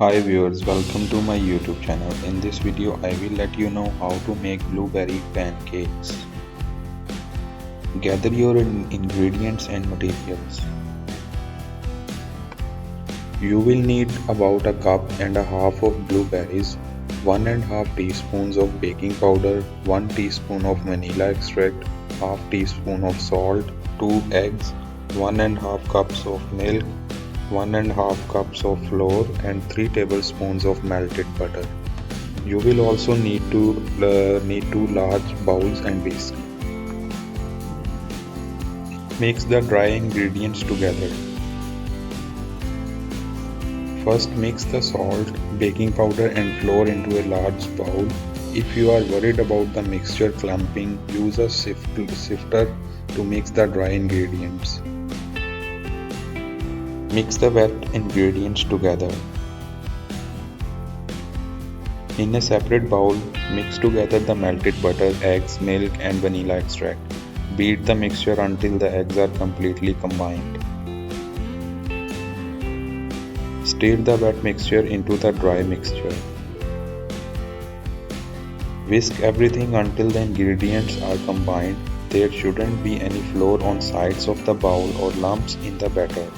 Hi viewers, welcome to my YouTube channel. In this video, I will let you know how to make blueberry pancakes. Gather your ingredients and materials. You will need about a cup and a half of blueberries, 1.5 teaspoons of baking powder, 1 teaspoon of vanilla extract, half teaspoon of salt, 2 eggs, 1.5 cups of milk, 1.5 cups of flour and 3 tablespoons of melted butter. You will also need 2 large bowls and whisk. Mix the dry ingredients together. First mix the salt, baking powder and flour into a large bowl. If you are worried about the mixture clumping, use a sifter to mix the dry ingredients. Mix the wet ingredients together. In a separate bowl, mix together the melted butter, eggs, milk and vanilla extract. Beat the mixture until the eggs are completely combined. Stir the wet mixture into the dry mixture. Whisk everything until the ingredients are combined. There shouldn't be any flour on sides of the bowl or lumps in the batter.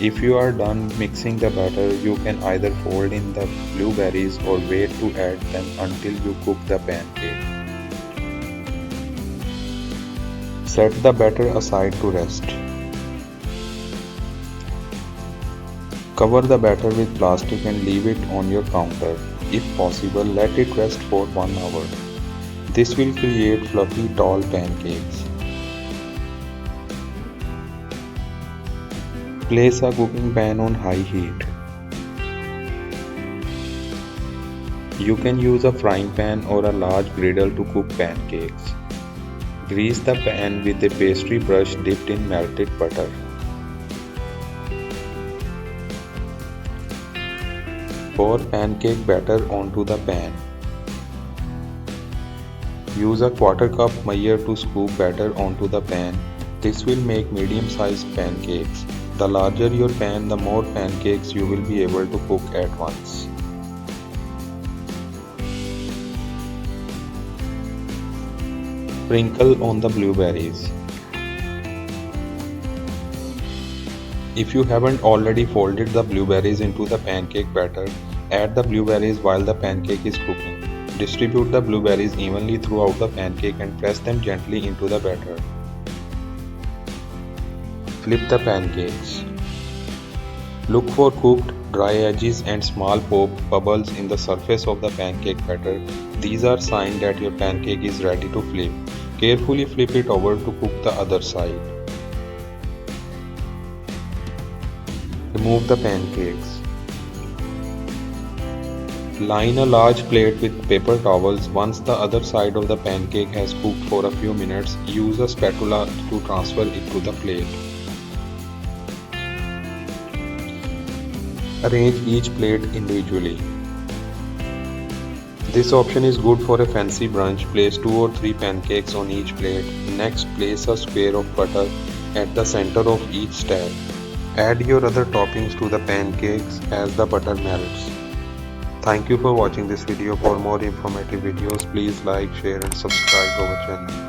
If you are done mixing the batter, you can either fold in the blueberries or wait to add them until you cook the pancake. Set the batter aside to rest. Cover the batter with plastic and leave it on your counter. If possible, let it rest for 1 hour. This will create fluffy, tall pancakes. Place a cooking pan on high heat. You can use a frying pan or a large griddle to cook pancakes. Grease the pan with a pastry brush dipped in melted butter. Pour pancake batter onto the pan. Use a 1/4 cup measure to scoop batter onto the pan. This will make medium-sized pancakes. The larger your pan, the more pancakes you will be able to cook at once. Sprinkle on the blueberries. If you haven't already folded the blueberries into the pancake batter, add the blueberries while the pancake is cooking. Distribute the blueberries evenly throughout the pancake and press them gently into the batter. Flip the pancakes. Look for cooked, dry edges and small pop bubbles in the surface of the pancake batter. These are signs that your pancake is ready to flip. Carefully flip it over to cook the other side. Remove the pancakes. Line a large plate with paper towels. Once the other side of the pancake has cooked for a few minutes, use a spatula to transfer it to the plate. Arrange each plate individually. This option is good for a fancy brunch. Place 2 or 3 pancakes on each plate. Next, place a square of butter at the center of each stab. Add your other toppings to the pancakes as the butter melts. Thank you for watching this video. For more informative videos, please like, share and subscribe to our channel.